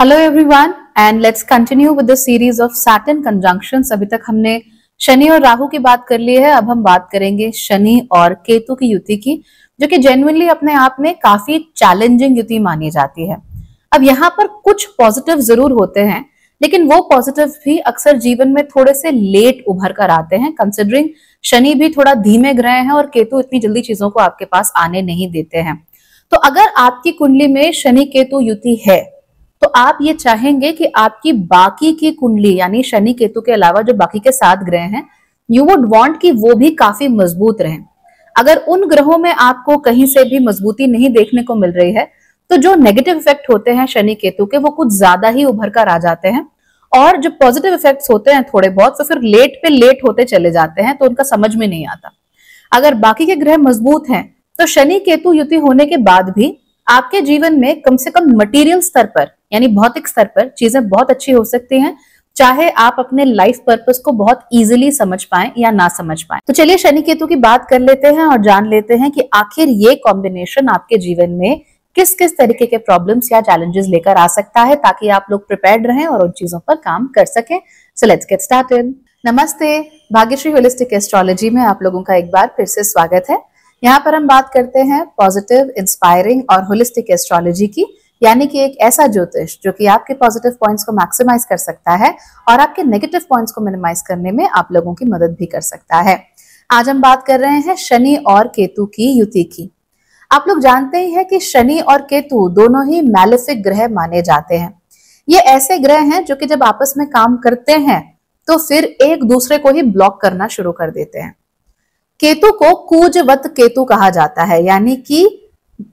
Hello everyone and let's continue with the series of Saturn conjunctions. अभी तक हमने शनि और राहु की बात कर ली है। अब हम बात करेंगे शनि और केतु की युति की, जो कि जेन्युइनली अपने आप में काफी चैलेंजिंग युति मानी जाती है। अब यहाँ पर कुछ पॉजिटिव जरूर होते हैं, लेकिन वो पॉजिटिव भी अक्सर जीवन में थोड़े से लेट उभर कर आते हैं, कंसिडरिंग शनि भी थोड़ा धीमे ग्रह है और केतु इतनी जल्दी चीजों को आपके पास आने नहीं देते हैं। तो अगर आपकी कुंडली में शनि केतु युति है तो आप ये चाहेंगे कि आपकी बाकी की कुंडली यानी शनि केतु के अलावा जो बाकी के 7 ग्रह हैं, यू वुड वांट कि वो भी काफी मजबूत रहें। अगर उन ग्रहों में आपको कहीं से भी मजबूती नहीं देखने को मिल रही है तो जो नेगेटिव इफेक्ट होते हैं शनि केतु के वो कुछ ज्यादा ही उभर कर आ जाते हैं, और जो पॉजिटिव इफेक्ट्स होते हैं थोड़े बहुत तो फिर लेट पे लेट होते चले जाते हैं, तो उनका समझ में नहीं आता। अगर बाकी के ग्रह मजबूत हैं तो शनि केतु युति होने के बाद भी आपके जीवन में कम से कम मटेरियल स्तर पर यानी भौतिक स्तर पर चीजें बहुत अच्छी हो सकती हैं, चाहे आप अपने लाइफ पर्पस को बहुत इजीली समझ पाएं या ना समझ पाएं। तो चलिए शनि केतु की बात कर लेते हैं और जान लेते हैं कि आखिर ये कॉम्बिनेशन आपके जीवन में किस किस तरीके के प्रॉब्लम्स या चैलेंजेस लेकर आ सकता है, ताकि आप लोग प्रिपेयर्ड रहें और उन चीजों पर काम कर सकें। So let's get started. नमस्ते, भाग्यश्री होलिस्टिक एस्ट्रोलॉजी में आप लोगों का एक बार फिर से स्वागत है। यहाँ पर हम बात करते हैं पॉजिटिव, इंस्पायरिंग और होलिस्टिक एस्ट्रोलॉजी की, यानी कि एक ऐसा ज्योतिष जो कि आपके पॉजिटिव पॉइंट्स को मैक्सिमाइज कर सकता है और आपके नेगेटिव पॉइंट्स को मिनिमाइज करने में आप लोगों की मदद भी कर सकता है। आज हम बात कर रहे हैं शनि और केतु की युति की। आप लोग जानते ही हैं कि शनि और केतु दोनों ही मैलेफिक ग्रह माने जाते हैं। ये ऐसे ग्रह हैं जो कि जब आपस में काम करते हैं तो फिर एक दूसरे को ही ब्लॉक करना शुरू कर देते हैं। केतु को कूजवत केतु कहा जाता है, यानी कि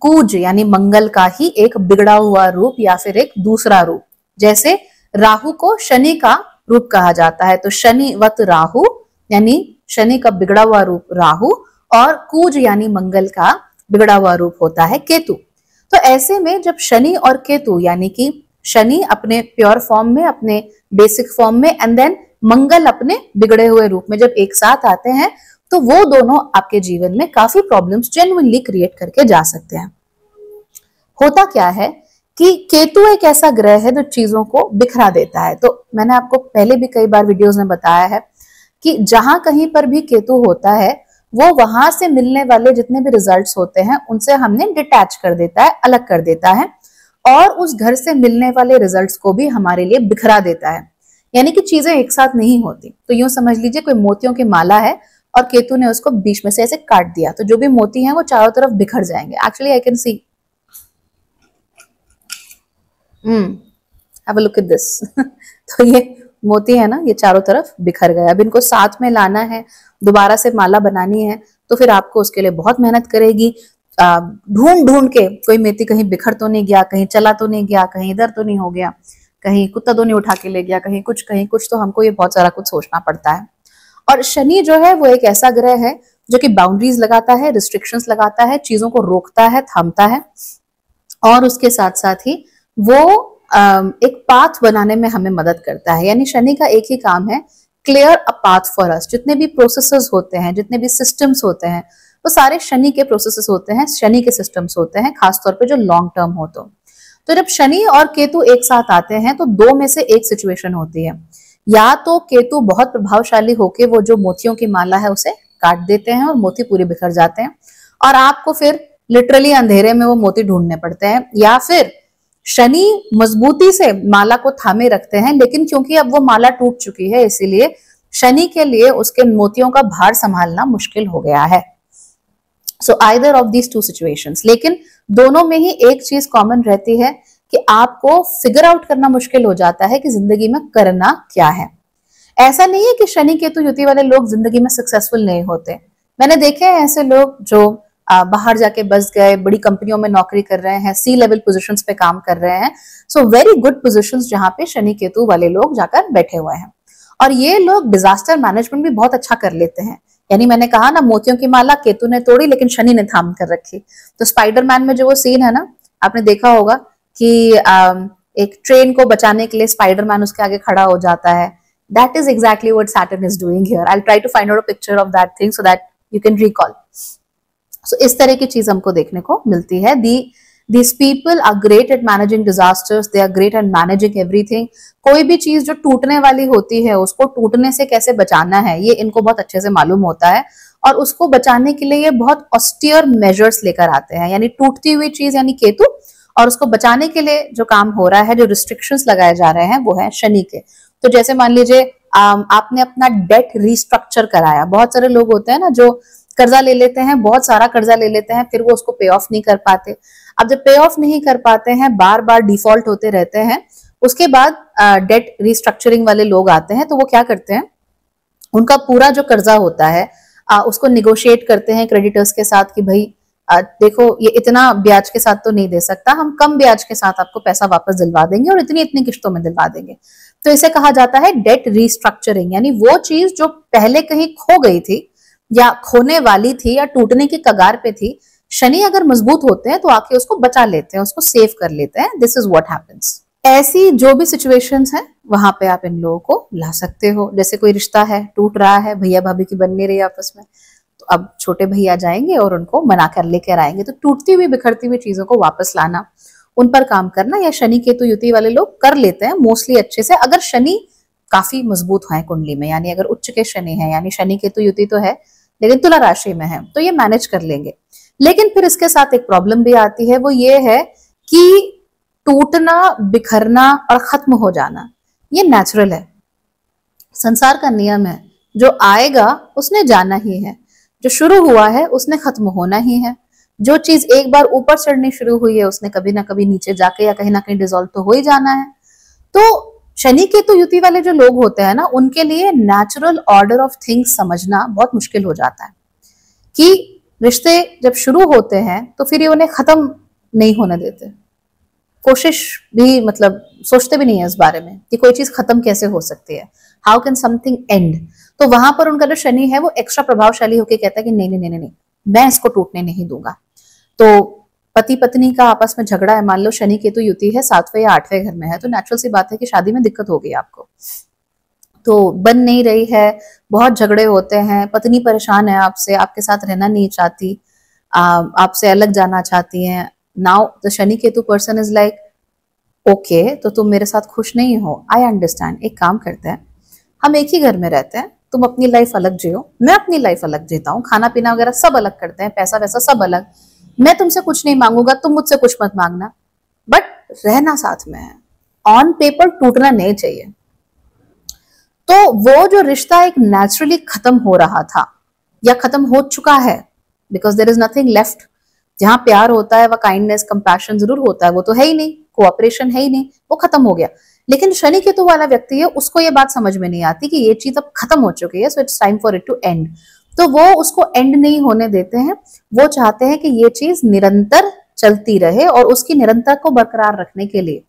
कूज यानी मंगल का ही एक बिगड़ा हुआ रूप या फिर एक दूसरा रूप। जैसे राहु को शनि का रूप कहा जाता है, तो शनिवत राहु यानी शनि का बिगड़ा हुआ रूप राहु, और कूज यानी मंगल का बिगड़ा हुआ रूप होता है केतु। तो ऐसे में जब शनि और केतु यानी कि शनि अपने प्योर फॉर्म में, अपने बेसिक फॉर्म में, एंड देन मंगल अपने बिगड़े हुए रूप में जब एक साथ आते हैं तो वो दोनों आपके जीवन में काफी प्रॉब्लम्स जेन्युइनली क्रिएट करके जा सकते हैं। होता क्या है कि केतु एक ऐसा ग्रह है जो चीजों को बिखरा देता है। तो मैंने आपको पहले भी कई बार वीडियोस में बताया है कि जहां कहीं पर भी केतु होता है वो वहां से मिलने वाले जितने भी रिजल्ट्स होते हैं उनसे हमने डिटैच कर देता है, अलग कर देता है, और उस घर से मिलने वाले रिजल्ट्स को भी हमारे लिए बिखरा देता है, यानी कि चीजें एक साथ नहीं होती। तो यूं समझ लीजिए कोई मोतियों की माला है और केतु ने उसको बीच में से ऐसे काट दिया, तो जो भी मोती हैं वो चारों तरफ बिखर जाएंगे। Actually I can see, have a look at this. तो ये मोती है ना, ये चारों तरफ बिखर गए। अब इनको साथ में लाना है, दोबारा से माला बनानी है, तो फिर आपको उसके लिए बहुत मेहनत करेगी। ढूंढ ढूंढ के कोई मोती कहीं बिखर तो नहीं गया, कहीं चला तो नहीं गया, कहीं इधर तो नहीं हो गया, कहीं कुत्ता तो नहीं उठा के ले गया, कहीं कुछ, तो हमको ये बहुत सारा कुछ सोचना पड़ता है। और शनि जो है वो एक ऐसा ग्रह है जो कि बाउंड्रीज लगाता है, रिस्ट्रिक्शंस लगाता है, चीजों को रोकता है, थामता है, और उसके साथ साथ ही वो एक पाथ बनाने में हमें मदद करता है। यानी शनि का एक ही काम है, clear a path for us. जितने भी प्रोसेसेस होते हैं, जितने भी सिस्टम्स होते हैं, वो सारे शनि के प्रोसेसेस होते हैं, शनि के सिस्टम्स होते हैं, खासतौर पे जो लॉन्ग टर्म हो। तो जब शनि और केतु एक साथ आते हैं तो दो में से एक सिचुएशन होती है। या तो केतु बहुत प्रभावशाली होके वो जो मोतियों की माला है उसे काट देते हैं और मोती पूरे बिखर जाते हैं, और आपको फिर लिटरली अंधेरे में वो मोती ढूंढने पड़ते हैं। या फिर शनि मजबूती से माला को थामे रखते हैं, लेकिन क्योंकि अब वो माला टूट चुकी है इसीलिए शनि के लिए उसके मोतियों का भार संभालना मुश्किल हो गया है। So either of these two situations. लेकिन दोनों में ही एक चीज कॉमन रहती है कि आपको फिगर आउट करना मुश्किल हो जाता है कि जिंदगी में करना क्या है। ऐसा नहीं है कि शनि केतु युति वाले लोग जिंदगी में सक्सेसफुल नहीं होते। मैंने देखे हैं ऐसे लोग जो बाहर जाके बस गए, बड़ी कंपनियों में नौकरी कर रहे हैं, सी लेवल पोजीशंस पे काम कर रहे हैं। सो वेरी गुड पोजीशंस जहां पे शनि केतु वाले लोग जाकर बैठे हुए हैं। और ये लोग डिजास्टर मैनेजमेंट भी बहुत अच्छा कर लेते हैं। यानी मैंने कहा ना, मोतियों की माला केतु ने तोड़ी लेकिन शनि ने थाम कर रखी। तो स्पाइडरमैन में जो वो सीन है ना, आपने देखा होगा कि एक ट्रेन को बचाने के लिए स्पाइडरमैन उसके आगे खड़ा हो जाता है। That is exactly what Saturn is doing here. I'll try to find out a picture of that thing so that you can recall. So इस तरह की चीज हमको देखने को मिलती है। These people are great at managing disasters. They are great at managing everything. कोई भी चीज जो टूटने वाली होती है उसको टूटने से कैसे बचाना है ये इनको बहुत अच्छे से मालूम होता है, और उसको बचाने के लिए ये बहुत ऑस्टियर मेजर्स लेकर आते हैं। यानी टूटती हुई चीज यानी केतु, और उसको बचाने के लिए जो काम हो रहा है, जो रिस्ट्रिक्शंस लगाए जा रहे हैं वो है शनि के। तो जैसे मान लीजिए आपने अपना डेट रिस्ट्रक्चर कराया। बहुत सारे लोग होते हैं ना जो कर्जा ले लेते हैं, बहुत सारा कर्जा ले लेते हैं, फिर वो उसको पे ऑफ नहीं कर पाते। अब जब पे ऑफ नहीं कर पाते हैं, बार बार डिफॉल्ट होते रहते हैं, उसके बाद डेट रिस्ट्रक्चरिंग वाले लोग आते हैं, तो वो क्या करते हैं, उनका पूरा जो कर्जा होता है उसको निगोशिएट करते हैं क्रेडिटर्स के साथ कि भाई देखो ये इतना ब्याज के साथ तो नहीं दे सकता, हम कम ब्याज के साथ आपको पैसा वापस दिलवा देंगे और इतनी इतनी किश्तों में दिलवा देंगे। तो इसे कहा जाता है डेट रिस्ट्रक्चरिंग। यानी वो चीज जो पहले कहीं खो गई थी या खोने वाली थी या टूटने की कगार पे थी, शनि अगर मजबूत होते हैं तो आके उसको बचा लेते हैं, उसको सेव कर लेते हैं। This is what happens. ऐसी जो भी सिचुएशंस हैं वहां पे आप इन लोगों को ला सकते हो। जैसे कोई रिश्ता है, टूट रहा है, भैया भाभी की बन नहीं रही आपस में, तो अब छोटे भैया जाएंगे और उनको मना कर लेकर आएंगे। तो टूटती हुई बिखरती हुई चीजों को वापस लाना, उन पर काम करना, या शनि केतु युति वाले लोग कर लेते हैं मोस्टली अच्छे से, अगर शनि काफी मजबूत है कुंडली में। यानी अगर उच्च के शनि है, यानी शनि केतु युति तो है लेकिन तुला राशि में है, तो ये मैनेज कर लेंगे। लेकिन फिर इसके साथ एक प्रॉब्लम भी आती है, वो ये है कि टूटना, बिखरना और खत्म हो जाना ये नेचुरल है, संसार का नियम है। जो आएगा उसने जाना ही है, जो शुरू हुआ है उसने खत्म होना ही है। जो चीज एक बार ऊपर चढ़नी शुरू हुई है उसने कभी ना कभी नीचे जाके या कहीं ना कहीं डिसॉल्व तो हो ही जाना है। तो शनि केतु युति वाले जो लोग होते हैं ना, उनके लिए नेचुरल ऑर्डर ऑफ थिंग्स समझना बहुत मुश्किल हो जाता है कि रिश्ते जब शुरू होते हैं तो फिर ये उन्हें खत्म नहीं होने देते। कोशिश भी मतलब सोचते भी नहीं है इस बारे में कि कोई चीज खत्म कैसे हो सकती है, हाउ कैन समथिंग एंड। तो वहां पर उनका जो शनि है वो एक्स्ट्रा प्रभावशाली होकर कहता है कि नहीं नहीं नहीं नहीं, मैं इसको टूटने नहीं दूंगा। तो पति पत्नी का आपस में झगड़ा है, मान लो शनि केतु युति है 7वें या 8वें घर में है, तो नेचुरल सी बात है कि शादी में दिक्कत होगी आपको। तो बन नहीं रही है, बहुत झगड़े होते हैं, पत्नी परेशान है आपसे, आपके साथ रहना नहीं चाहती, आपसे अलग जाना चाहती है। Now the Shani Ketu person is like okay, तो तुम मेरे साथ खुश नहीं हो, आई अंडरस्टैंड। एक काम करते हैं, हम एक ही घर में रहते हैं, तुम अपनी लाइफ अलग जियो, मैं अपनी लाइफ अलग जीता हूँ, खाना पीना वगैरह सब अलग करते हैं, पैसा वैसा सब अलग, मैं तुमसे कुछ नहीं मांगूंगा, तुम मुझसे कुछ मत मांगना, बट रहना साथ में है। ऑन पेपर टूटना नहीं चाहिए। तो वो जो रिश्ता एक नेचुरली खत्म हो रहा था या खत्म हो चुका है, because there is nothing left. जहां प्यार होता है वह काइंडनेस कंपैशन जरूर होता है, वो तो है ही नहीं, कोऑपरेशन है ही नहीं, वो खत्म हो गया। लेकिन शनि केतु वाला व्यक्ति है, उसको ये बात समझ में नहीं आती कि ये चीज अब खत्म हो चुकी है, so it's time for it to end. तो वो उसको एंड नहीं होने देते हैं, वो चाहते हैं कि ये चीज निरंतर चलती रहे, और उसकी निरंतर को बरकरार रखने के लिए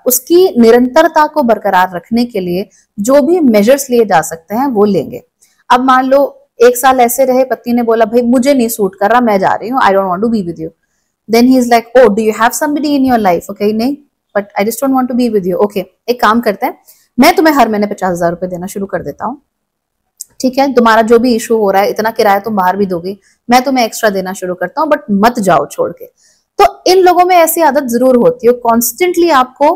उसकी निरंतरता को बरकरार रखने के लिए जो भी मेजर्स लिए जा सकते हैं वो लेंगे। अब मान लो 1 साल ऐसे रहे, पत्नी ने बोला भाई मुझे नहीं सूट कर रहा, मैं जा रही हूँ, I don't want to be with you. Then he is like oh do you have somebody in your life, okay नहीं but I just don't want to be with you. Okay एक काम करते हैं, मैं तुम्हें हर महीने 50,000 रुपए देना शुरू कर देता हूँ, ठीक है, तुम्हारा जो भी इशू हो रहा है, इतना किराया तुम बाहर भी दोगी, मैं तुम्हें एक्स्ट्रा देना शुरू करता हूँ, बट मत जाओ छोड़ के। तो इन लोगों में ऐसी आदत जरूर होती है, कॉन्स्टेंटली आपको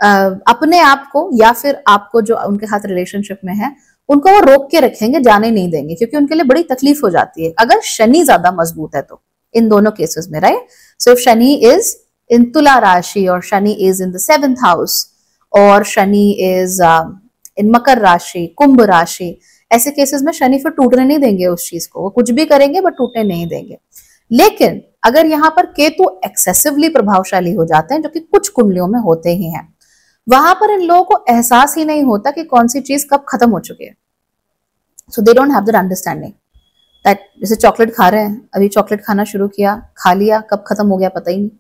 अपने आप को या फिर आपको जो उनके साथ रिलेशनशिप में है उनको वो रोक के रखेंगे, जाने नहीं देंगे, क्योंकि उनके लिए बड़ी तकलीफ हो जाती है अगर शनि ज्यादा मजबूत है तो, इन दोनों केसेस में, right. So if Shani is in तुला राशि और Shani is in the 7th house और शनि इज इन मकर राशि, कुंभ राशि, ऐसे केसेस में शनि फिर टूटने नहीं देंगे उस चीज को, वो कुछ भी करेंगे बट टूटने नहीं देंगे। लेकिन अगर यहाँ पर केतु एक्सेसिवली प्रभावशाली हो जाते हैं, जो कि कुछ कुंडलियों में होते ही हैं, वहां पर इन लोगों को एहसास ही नहीं होता कि कौन सी चीज कब खत्म हो चुकी है। So they don't have that understanding that, जैसे चॉकलेट खा रहे हैं, अभी चॉकलेट खाना शुरू किया, खा लिया, कब खत्म हो गया पता ही नहीं।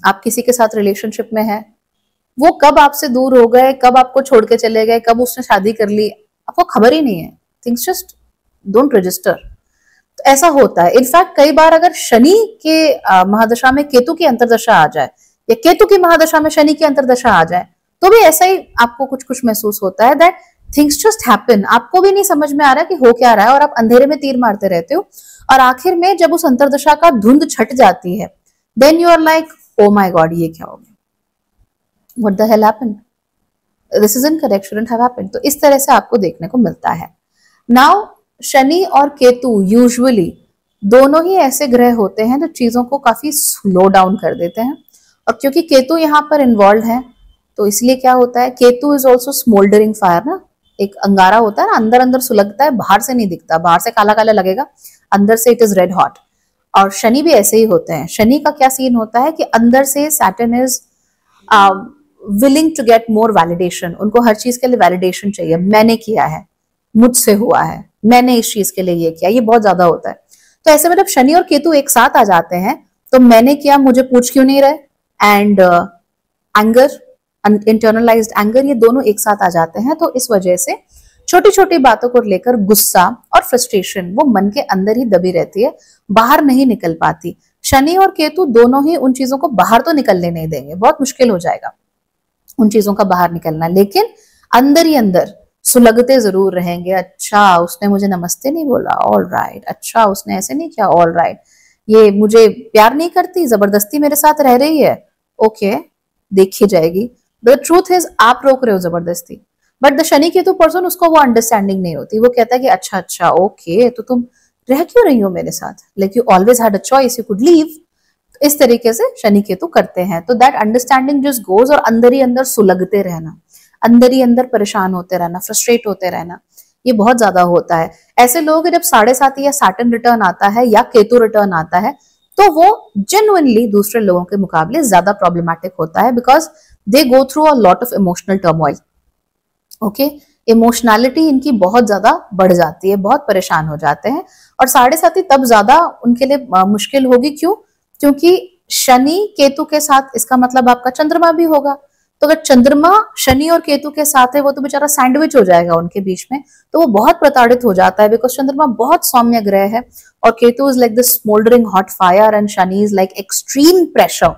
आप किसी के साथ रिलेशनशिप में है, वो कब आपसे दूर हो गए, कब आपको छोड़ के चले गए, कब उसने शादी कर ली, आपको खबर ही नहीं है, थिंग्स जस्ट डोंट रजिस्टर। तो ऐसा होता है। इनफैक्ट कई बार अगर शनि के महादशा में केतु की अंतरदशा आ जाए या केतु की महादशा में शनि की अंतरदशा आ जाए, तो भी ऐसा ही आपको कुछ कुछ महसूस होता है दैट थिंग्स जस्ट हैपन, आपको भी नहीं समझ में आ रहा कि हो क्या रहा है, और आप अंधेरे में तीर मारते रहते हो, और आखिर में जब उस अंतरदशा का धुंध छट जाती है, then you are like oh my God ये क्या हो गया, what the hell happened, this is incorrect, shouldn't have happened. तो इस तरह से आपको देखने को मिलता है। नाउ शनि और केतु यूजुअली दोनों ही ऐसे ग्रह होते हैं जो चीजों को काफी स्लो डाउन कर देते हैं, और क्योंकि केतु यहाँ पर इन्वॉल्व है तो इसलिए क्या होता है, Ketu is also smouldering fire ना, एक अंगारा होता है ना, अंदर अंदर सुलगता है, बाहर से नहीं दिखता, बाहर से काला काला लगेगा, अंदर से इट इज रेड हॉट। और शनि भी ऐसे ही होते हैं। शनि का क्या सीन होता है कि अंदर से Saturn is willing to get more validation, उनको हर चीज के लिए वैलिडेशन चाहिए, मैंने किया है, मुझसे हुआ है, मैंने इस चीज के लिए ये किया, ये बहुत ज्यादा होता है। तो ऐसे में जब शनि और केतु एक साथ आ जाते हैं तो मैंने किया, मुझे पूछ क्यों नहीं रहे, एंड एंगर, इंटरनलाइज्ड एंगर, ये दोनों एक साथ आ जाते हैं। तो इस वजह से छोटी छोटी बातों को लेकर गुस्सा और फ्रस्ट्रेशन वो मन के अंदर ही दबी रहती है, बाहर नहीं निकल पाती। शनि और केतु दोनों ही उन चीजों को बाहर तो निकलने नहीं देंगे, बहुत मुश्किल हो जाएगा उन चीजों का बाहर निकलना, लेकिन अंदर ही अंदर सुलगते जरूर रहेंगे। अच्छा उसने मुझे नमस्ते नहीं बोला, ऑल राइट, अच्छा उसने ऐसे नहीं किया, ऑल राइट, ये मुझे प्यार नहीं करती, जबरदस्ती मेरे साथ रह रही है, ओके देखी जाएगी। द ट्रूथ इज आप रोक रहे हो जबरदस्ती, but the Shani Ketu person, उसको वो अंडरस्टैंडिंग नहीं होती, वो कहता है कि अच्छा अच्छा ओके तो तुम रह क्यों रही हो मेरे साथ, like you always had a choice, you could leave. इस तरीके से शनि केतु करते हैं। तो दैट अंडरस्टैंडिंग जस्ट गोज, और अंदर ही अंदर सुलगते रहना, अंदर ही अंदर परेशान होते रहना, फ्रस्ट्रेट होते रहना, ये बहुत ज्यादा होता है। ऐसे लोग जब 7.5 या सैटर्न रिटर्न आता है या केतु रिटर्न आता है तो वो जेन्युइनली दूसरे लोगों के मुकाबले ज्यादा प्रॉब्लमैटिक होता है, because they go through a lot of emotional turmoil. Okay, emotionality इनकी बहुत ज्यादा बढ़ जाती है, बहुत परेशान हो जाते हैं। और 7.5 तब ज्यादा उनके लिए मुश्किल होगी, क्यों? क्योंकि शनि केतु के साथ, इसका मतलब आपका चंद्रमा भी होगा, तो अगर चंद्रमा शनि और केतु के साथ है वो तो बेचारा सैंडविच हो जाएगा उनके बीच में, तो वो बहुत प्रताड़ित हो जाता है, बिकॉज चंद्रमा बहुत सौम्य ग्रह है और Ketu is like the smouldering hot fire and Shani is like extreme pressure.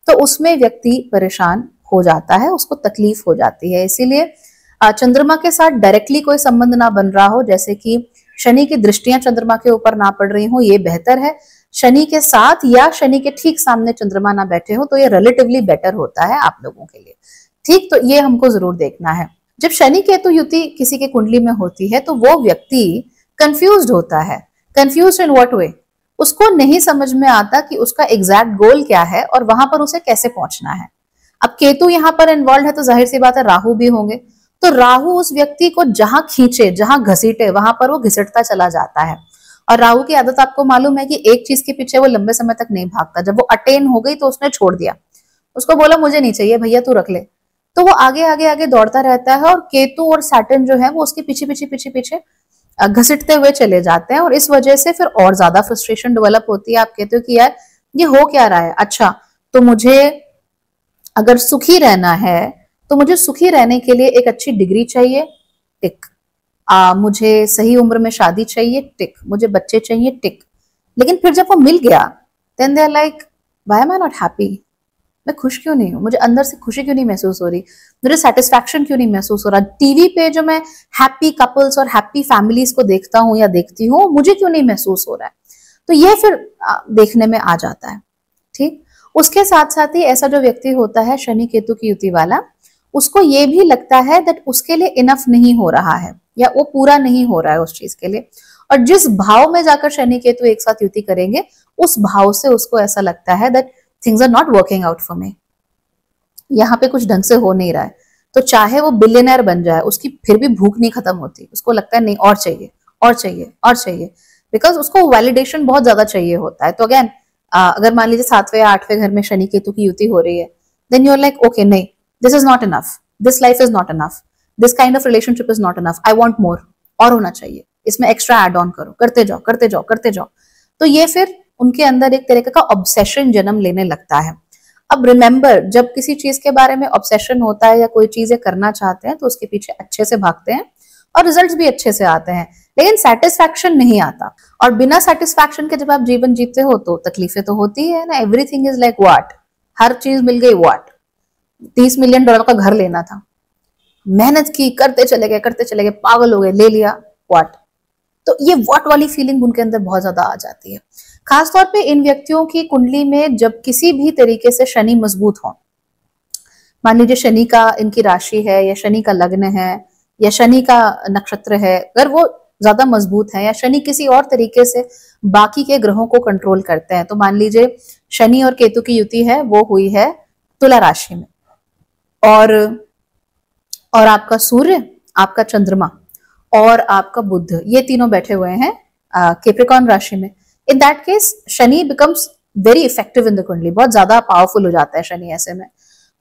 तो उसमें व्यक्ति परेशान हो जाता है, उसको तकलीफ हो जाती है। इसीलिए चंद्रमा के साथ डायरेक्टली कोई संबंध ना बन रहा हो, जैसे कि शनि की दृष्टियां चंद्रमा के ऊपर ना पड़ रही हो, ये बेहतर है। शनि के साथ या शनि के ठीक सामने चंद्रमा ना बैठे हो तो ये रिलेटिवली बेटर होता है आप लोगों के लिए। ठीक, तो ये हमको जरूर देखना है। जब शनि केतु युति किसी के कुंडली में होती है तो वो व्यक्ति कंफ्यूज्ड होता है। Confused in what way? उसको नहीं समझ में आता कि उसका एग्जैक्ट गोल क्या है और वहां पर उसे कैसे पहुंचना है। अब केतु यहाँ पर इन्वॉल्व है तो जाहिर सी बात है राहु भी होंगे, तो राहु उस व्यक्ति को जहां खींचे, जहां घसीटे, वहां पर वो घिसटता चला जाता है। और राहु की आदत आपको मालूम है कि एक चीज के पीछे वो लंबे समय तक नहीं भागता, जब वो अटेन हो गई तो उसने छोड़ दिया, उसको बोला मुझे नहीं चाहिए भैया तू रख ले, तो वो आगे आगे आगे दौड़ता रहता है। और केतु और सैटर्न जो है वो उसके पीछे पीछे पीछे पीछे घसीटते हुए चले जाते हैं, और इस वजह से फिर और ज्यादा फ्रस्ट्रेशन डेवलप होती है। आप कहते हो कि यार ये हो क्या रहा है, अच्छा तो मुझे अगर सुखी रहना है तो मुझे सुखी रहने के लिए एक अच्छी डिग्री चाहिए, टिक, मुझे सही उम्र में शादी चाहिए, टिक, मुझे बच्चे चाहिए, टिक। लेकिन फिर जब वो मिल गया then they are like why am I not happy, मैं खुश क्यों नहीं हूँ, मुझे अंदर से खुशी क्यों नहीं महसूस हो रही, मुझे सेटिस्फैक्शन क्यों नहीं महसूस हो रहा। टीवी पे जो मैं हैप्पी कपल्स और हैप्पी फैमिलीज को देखता हूँ या देखती हूँ, मुझे क्यों नहीं महसूस हो रहा है। तो ये फिर देखने में आ जाता है। ठीक, उसके साथ साथ ही ऐसा जो व्यक्ति होता है शनि केतु की युति वाला, उसको ये भी लगता है दैट उसके लिए इनफ नहीं हो रहा है या वो पूरा नहीं हो रहा है उस चीज के लिए। और जिस भाव में जाकर शनि केतु एक साथ युति करेंगे उस भाव से उसको ऐसा लगता है that things are not working out for me, यहाँ पे कुछ ढंग से हो नहीं रहा है। तो चाहे वो बिलियनर बन जाए उसकी फिर भी भूख नहीं खत्म होती, उसको लगता है नहीं और चाहिए और चाहिए और चाहिए, बिकॉज उसको वैलिडेशन बहुत ज्यादा चाहिए होता है। तो अगेन अगर मान लीजिए 7वें या 8वें घर में शनि केतु की युति हो रही है, then you are like okay नहीं, this is not enough, this life is not enough, this kind of relationship is not enough, I want more, और होना चाहिए, इसमें एक्स्ट्रा एड ऑन करो, करते जाओ करते जाओ करते जाओ। तो ये फिर उनके अंदर एक तरह का ऑब्सेशन जन्म लेने लगता है। अब रिमेंबर, जब किसी चीज के बारे में ऑब्सेशन होता है या कोई चीजें करना चाहते हैं तो उसके पीछे अच्छे से भागते हैं और रिजल्ट्स भी अच्छे से आते हैं, लेकिन सेटिस्फैक्शन नहीं आता। और बिना सेटिस्फैक्शन के जब आप जीवन जीते हो तो तकलीफें तो होती है ना। एवरीथिंग इज लाइक व्हाट, हर चीज मिल गई, व्हाट, $30 मिलियन का घर लेना था, मेहनत की, करते चले गए, पागल हो गए, ले लिया, व्हाट, तो ये व्हाट वाली फीलिंग उनके अंदर बहुत ज्यादा आ जाती है। खासतौर पे इन व्यक्तियों की कुंडली में जब किसी भी तरीके से शनि मजबूत हो, मान लीजिए शनि का इनकी राशि है या शनि का लग्न है या शनि का नक्षत्र है, अगर वो ज्यादा मजबूत है या शनि किसी और तरीके से बाकी के ग्रहों को कंट्रोल करते हैं, तो मान लीजिए शनि और केतु की युति है वो हुई है तुला राशि में, और आपका सूर्य, आपका चंद्रमा और आपका बुध, ये तीनों बैठे हुए हैं कैप्रिकॉर्न राशि में। In that case Shani becomes very effective in the कुंडली, बहुत ज्यादा पावरफुल हो जाता है शनि ऐसे में।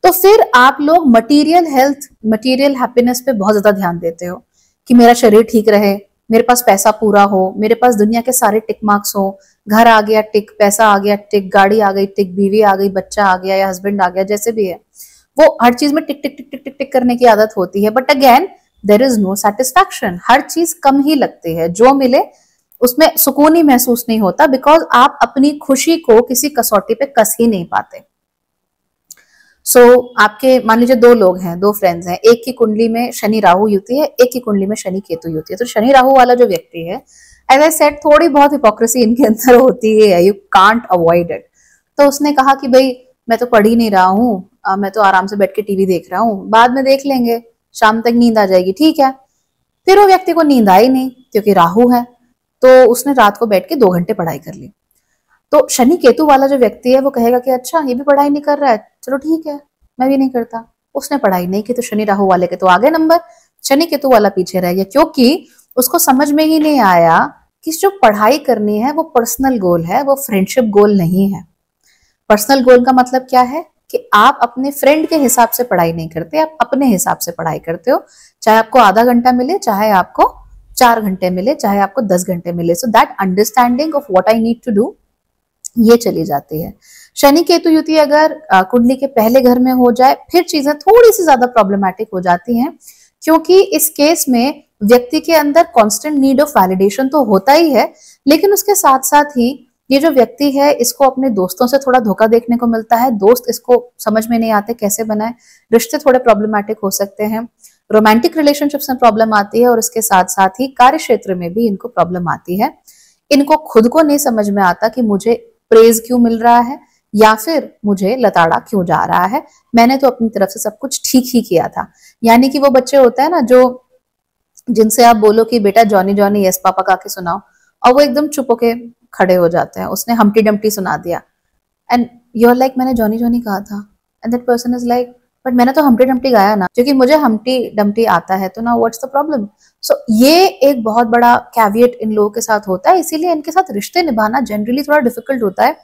तो फिर आप लोग मटेरियल हेल्थ, मटेरियल हैप्पीनेस पे बहुत ज्यादा ध्यान देते हो कि मेरा शरीर ठीक रहे, मेरे पास पैसा पूरा हो, मेरे पास दुनिया के सारे टिक मार्क्स हो, घर आ गया टिक, पैसा आ गया टिक, गाड़ी आ गई टिक, बीवी आ गई, बच्चा आ गया या हस्बैंड आ गया, जैसे भी है वो हर चीज में टिक टिक टिक टिक टिक टिक करने की आदत होती है। But again there is no satisfaction, हर चीज कम ही लगती है, जो मिले उसमें सुकून ही महसूस नहीं होता, बिकॉज आप अपनी खुशी को किसी कसौटी पे कस ही नहीं पाते। आपके मान लीजिए दो लोग हैं, दो फ्रेंड्स हैं, एक की कुंडली में शनि राहु युति है, एक की कुंडली में शनि केतु युति है। तो शनि राहु वाला जो व्यक्ति है, एज आई सेड, थोड़ी बहुत हिपोक्रेसी इनके अंदर होती है, यू कांट अवॉइड इट। तो उसने कहा कि भाई मैं तो पढ़ ही नहीं रहा हूँ, मैं तो आराम से बैठ के टीवी देख रहा हूँ, बाद में देख लेंगे, शाम तक नींद आ जाएगी, ठीक है। फिर वो व्यक्ति को नींद आई नहीं क्योंकि राहु है, तो उसने रात को बैठ के 2 घंटे पढ़ाई कर ली। तो शनि केतु वाला जो व्यक्ति है वो कहेगा कि अच्छा ये भी पढ़ाई नहीं कर रहा है, चलो ठीक है मैं भी नहीं करता। उसने पढ़ाई नहीं की तो शनि राहु वाले के तो आगे नंबर, शनि केतु वाला पीछे रह गया, क्योंकि उसको समझ में ही नहीं आया कि जो पढ़ाई करनी है वो पर्सनल गोल है, वो फ्रेंडशिप गोल नहीं है। पर्सनल गोल का मतलब क्या है कि आप अपने फ्रेंड के हिसाब से पढ़ाई नहीं करते, आप अपने हिसाब से पढ़ाई करते हो, चाहे आपको आधा घंटा मिले, चाहे आपको 4 घंटे मिले, चाहे आपको 10 घंटे मिले। So that understanding of what I need to do ये चली जाती है। शनि केतु युति अगर कुंडली के पहले घर में हो जाए फिर चीजें थोड़ी सी ज्यादा प्रॉब्लमैटिक हो जाती हैं, क्योंकि इस केस में व्यक्ति के अंदर कांस्टेंट नीड ऑफ वैलिडेशन तो होता ही है, लेकिन उसके साथ साथ ही ये जो व्यक्ति है इसको अपने दोस्तों से थोड़ा धोखा देखने को मिलता है, दोस्त इसको समझ में नहीं आते कैसे बनाए, रिश्ते थोड़े प्रॉब्लमैटिक हो सकते हैं, रोमांटिक रिलेशनशिप्स में प्रॉब्लम आती है, और इसके साथ साथ ही कार्य क्षेत्र में भी इनको प्रॉब्लम आती है। इनको खुद को नहीं समझ में आता कि मुझे प्रेज क्यों मिल रहा है या फिर मुझे लताड़ा क्यों जा रहा है, मैंने तो अपनी तरफ से सब कुछ ठीक ही किया था। यानी कि वो बच्चे होते हैं ना जो जिनसे आप बोलो कि बेटा जॉनी जॉनी यस पापा का के सुनाओ, और वो एकदम चुप होके खड़े हो जाते हैं, उसने हम्टी डम्टी सुना दिया एंड यू आर लाइक मैंने जॉनी जॉनी कहा था, and that person is like but मैंने तो हम्टी डम्टी गाया ना, क्योंकि मुझे हम्टी डम्टी आता है, तो ना व्हाट्स द प्रॉब्लम। सो ये एक बहुत बड़ा कैविएट इन लोगों के साथ होता है, इसीलिए इनके साथ रिश्ते निभाना जनरली थोड़ा डिफिकल्ट होता है,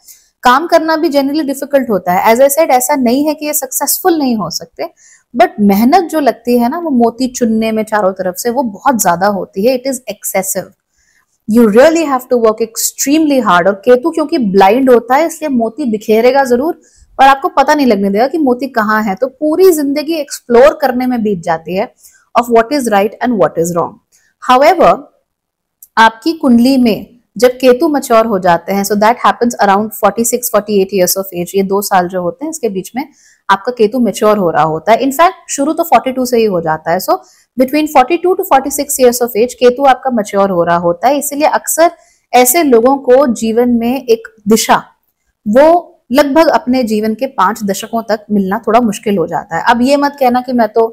काम करना भी जनरली डिफिकल्ट होता है। एज आई सेड, ऐसा नहीं है कि ये सक्सेसफुल नहीं हो सकते, बट मेहनत जो लगती है ना वो मोती चुनने में चारों तरफ से, वो बहुत ज्यादा होती है, it is excessive, you really have to work extremely hard. और केतु क्योंकि ब्लाइंड होता है इसलिए मोती बिखेरेगा जरूर, पर आपको पता नहीं लगने देगा कि मोती कहाँ है, तो पूरी जिंदगी एक्सप्लोर करने में बीत जाती है of what is right and what is wrong. However आपकी कुंडली में जब केतु मैच्योर हो जाते हैं, so that happens around 46-48 years of age, ये 2 साल जो होते हैं इसके बीच में आपका केतु मैच्योर हो रहा होता है। इनफैक्ट शुरू तो 42 से ही हो जाता है, so between 42 to 46 years of age Ketu आपका मैच्योर हो रहा होता है। इसीलिए अक्सर ऐसे लोगों को जीवन में एक दिशा वो लगभग अपने जीवन के 5 दशकों तक मिलना थोड़ा मुश्किल हो जाता है। अब ये मत कहना कि मैं तो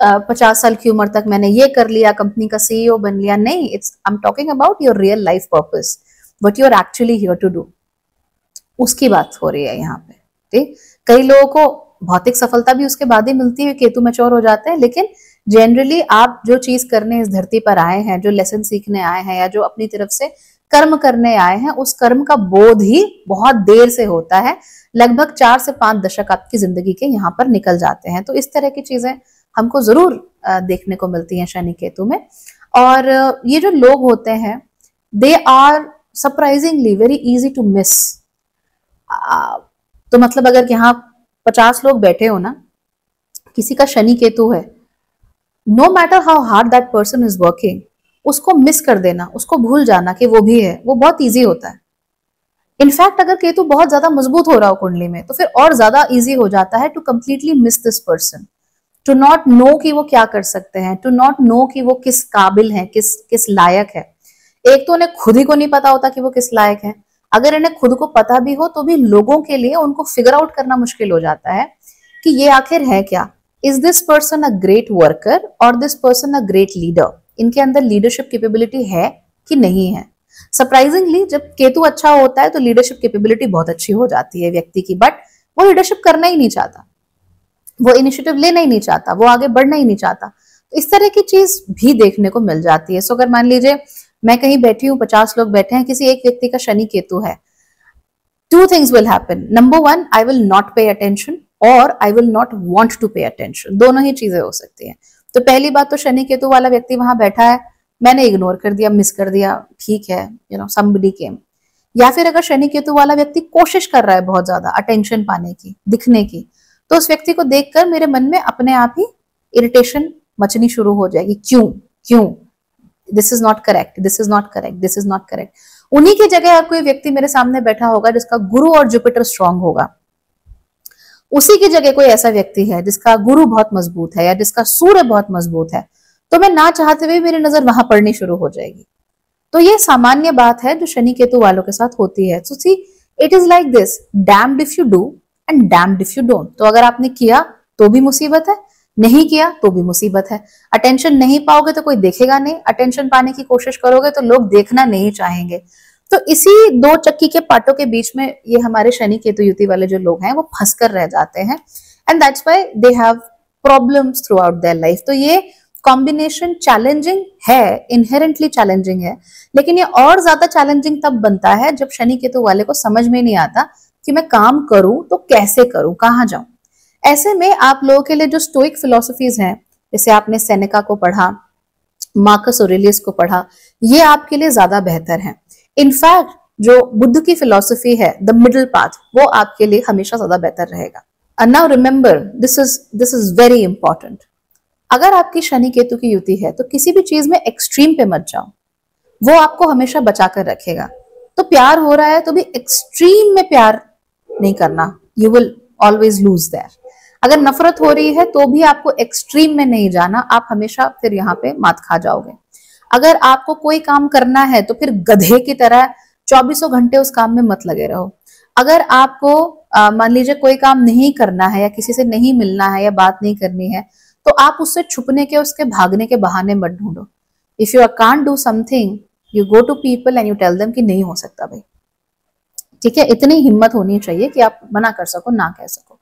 50 साल की उम्र तक मैंने ये कर लिया, कंपनी का सीईओ बन लिया, नहीं, it's I am talking about your real life purpose, what you are actually here to do, उसकी बात हो रही है यहाँ पे। ठीक, कई लोगों को भौतिक सफलता भी उसके बाद ही मिलती है, केतु मैच्योर हो जाते हैं, लेकिन जनरली आप जो चीज करने इस धरती पर आए हैं, जो लेसन सीखने आए हैं या जो अपनी तरफ से कर्म करने आए हैं, उस कर्म का बोध ही बहुत देर से होता है, लगभग 4 से 5 दशक आपकी जिंदगी के यहाँ पर निकल जाते हैं। तो इस तरह की चीजें हमको जरूर देखने को मिलती हैं शनि केतु में। और ये जो लोग होते हैं they are surprisingly very easy to miss. तो मतलब अगर यहाँ 50 लोग बैठे हो ना, किसी का शनि केतु है, no matter how hard that person is working, उसको मिस कर देना, उसको भूल जाना कि वो भी है, वो बहुत इजी होता है। इनफैक्ट अगर केतु बहुत ज्यादा मजबूत हो रहा हो कुंडली में तो फिर और ज्यादा इजी हो जाता है to completely miss this person, to not know कि वो क्या कर सकते हैं, टू नॉट नो कि वो किस काबिल हैं, किस लायक है। एक तो उन्हें खुद ही को नहीं पता होता कि वो किस लायक है, अगर इन्हें खुद को पता भी हो तो भी लोगों के लिए उनको फिगर आउट करना मुश्किल हो जाता है कि ये आखिर है क्या। Is this person a great worker or this person a great leader, इनके अंदर लीडरशिप कैपेबिलिटी है कि नहीं है। सरप्राइजिंगली जब केतु अच्छा होता है तो लीडरशिप कैपेबिलिटी बहुत अच्छी हो जाती है व्यक्ति की, बट वो लीडरशिप करना ही नहीं चाहता, वो इनिशिएटिव लेना ही नहीं चाहता, वो आगे बढ़ना ही नहीं चाहता। तो इस तरह की चीज भी देखने को मिल जाती है। सो अगर मान लीजिए मैं कहीं बैठी हूँ, 50 लोग बैठे हैं, किसी एक व्यक्ति का शनि केतु है, two things will happen. Number one, I will not pay attention और I will not want to pay attention. दोनों ही चीजें हो सकती हैं। तो पहली बात तो शनि केतु वाला व्यक्ति वहां बैठा है, मैंने इग्नोर कर दिया, मिस कर दिया, ठीक है, somebody came। या फिर अगर शनि केतु वाला व्यक्ति कोशिश कर रहा है बहुत ज्यादा अटेंशन पाने की, दिखने की, तो उस व्यक्ति को देखकर मेरे मन में अपने आप ही इरिटेशन मचनी शुरू हो जाएगी। क्यों क्यों, this is not correct, this is not correct, this is not correct. उन्हीं की जगह कोई व्यक्ति मेरे सामने बैठा होगा जिसका गुरु और जुपिटर स्ट्रांग होगा, उसी की जगह कोई ऐसा व्यक्ति है जिसका गुरु बहुत मजबूत है या जिसका सूर्य बहुत मजबूत है, तो मैं ना चाहते हुए मेरी नजर वहां पड़नी शुरू हो जाएगी। तो ये सामान्य बात है जो शनि केतु वालों के साथ होती है। So see, it is like this, damned if you do and damned if you don't. तो अगर आपने किया तो भी मुसीबत है, नहीं किया तो भी मुसीबत है। अटेंशन नहीं पाओगे तो कोई देखेगा नहीं, अटेंशन पाने की कोशिश करोगे तो लोग देखना नहीं चाहेंगे। तो इसी दो चक्की के पाटों के बीच में ये हमारे शनि केतु युति वाले जो लोग हैं वो फंस कर रह जाते हैं, and that's why they have problems through out their life. तो ये कॉम्बिनेशन चैलेंजिंग है, इनहेरेंटली चैलेंजिंग है, लेकिन ये और ज्यादा चैलेंजिंग तब बनता है जब शनि केतु वाले को समझ में नहीं आता कि मैं काम करूं तो कैसे करूं, कहां जाऊं। ऐसे में आप लोगों के लिए जो स्टोइक फिलोसफीज हैं, जैसे आपने सेनेका को पढ़ा, मार्कस ऑरेलियस को पढ़ा, ये आपके लिए ज्यादा बेहतर है। इनफैक्ट जो बुद्ध की फिलोसफी है, द मिडिल पाथ, वो आपके लिए हमेशा ज्यादा बेहतर रहेगा। And now remember, this is very important. अगर आपकी शनि केतु की युति है तो किसी भी चीज में एक्सट्रीम पे मत जाओ, वो आपको हमेशा बचा कर रखेगा। तो प्यार हो रहा है तो भी एक्सट्रीम में प्यार नहीं करना, you will always lose their. अगर नफरत हो रही है तो भी आपको एक्सट्रीम में नहीं जाना, आप हमेशा फिर यहाँ पे मात खा जाओगे। अगर आपको कोई काम करना है तो फिर गधे की तरह 24 घंटे उस काम में मत लगे रहो। अगर आपको मान लीजिए कोई काम नहीं करना है या किसी से नहीं मिलना है या बात नहीं करनी है, तो आप उससे छुपने के, उसके भागने के बहाने मत ढूंढो। If you can't do something, you go to people and you tell them कि नहीं हो सकता भाई, ठीक है। इतनी हिम्मत होनी चाहिए कि आप मना कर सको, ना कह सको।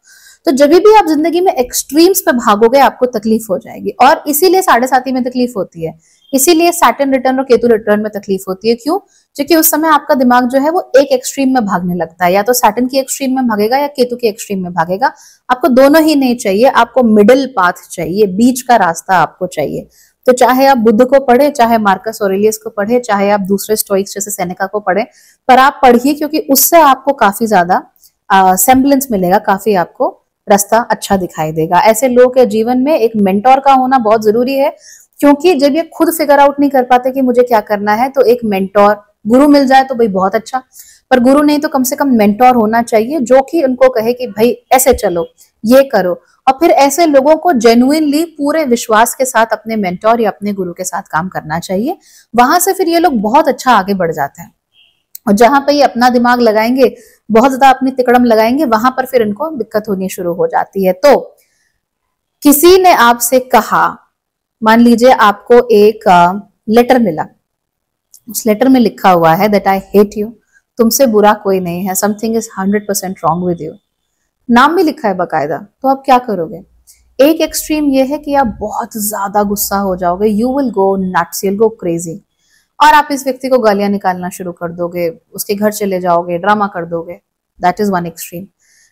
तो जब भी आप जिंदगी में एक्सट्रीम्स पे भागोगे आपको तकलीफ हो जाएगी, और इसीलिए 7.5 में तकलीफ होती है, इसीलिए सैटर्न रिटर्न और केतु रिटर्न में तकलीफ होती है। क्यों? क्योंकि उस समय आपका दिमाग जो है वो एक एक्सट्रीम में भागने लगता है, या तो सैटर्न की एक्सट्रीम में भागेगा या केतु की एक्सट्रीम में भागेगा। आपको दोनों ही नहीं चाहिए, आपको मिडिल पाथ चाहिए, बीच का रास्ता आपको चाहिए। तो चाहे आप बुद्ध को पढ़े, चाहे मार्कस ऑरेलियस को पढ़े, चाहे आप दूसरे स्टोइक्स जैसे सेनेका को पढ़े, पर आप पढ़िए, क्योंकि उससे आपको काफी ज्यादा सेम्बलेंस मिलेगा, काफी आपको रास्ता अच्छा दिखाई देगा। ऐसे लोगों के जीवन में एक मेंटोर का होना बहुत जरूरी है, क्योंकि जब ये खुद फिगर आउट नहीं कर पाते कि मुझे क्या करना है, तो एक मेंटोर, गुरु मिल जाए तो भाई बहुत अच्छा, पर गुरु नहीं तो कम से कम मेंटोर होना चाहिए जो कि उनको कहे कि भाई ऐसे चलो, ये करो। और फिर ऐसे लोगों को जेन्युइनली पूरे विश्वास के साथ अपने मेंटोर या अपने गुरु के साथ काम करना चाहिए। वहां से फिर ये लोग बहुत अच्छा आगे बढ़ जाते हैं। और जहां पे ये अपना दिमाग लगाएंगे, बहुत ज्यादा अपनी तिकड़म लगाएंगे, वहां पर फिर इनको दिक्कत होनी शुरू हो जाती है। तो किसी ने आपसे कहा, मान लीजिए आपको एक लेटर मिला, उस लेटर में लिखा हुआ है दैट आई हेट यू, तुमसे बुरा कोई नहीं है, something is 100% wrong with you, नाम भी लिखा है बकायदा, तो आप क्या करोगे? एक एक्सट्रीम ये है कि आप बहुत ज्यादा गुस्सा हो जाओगे, you will go nuts, you will go crazy, और आप इस व्यक्ति को गालियां निकालना शुरू कर दोगे, उसके घर चले जाओगे, ड्रामा कर दोगे। That is one extreme.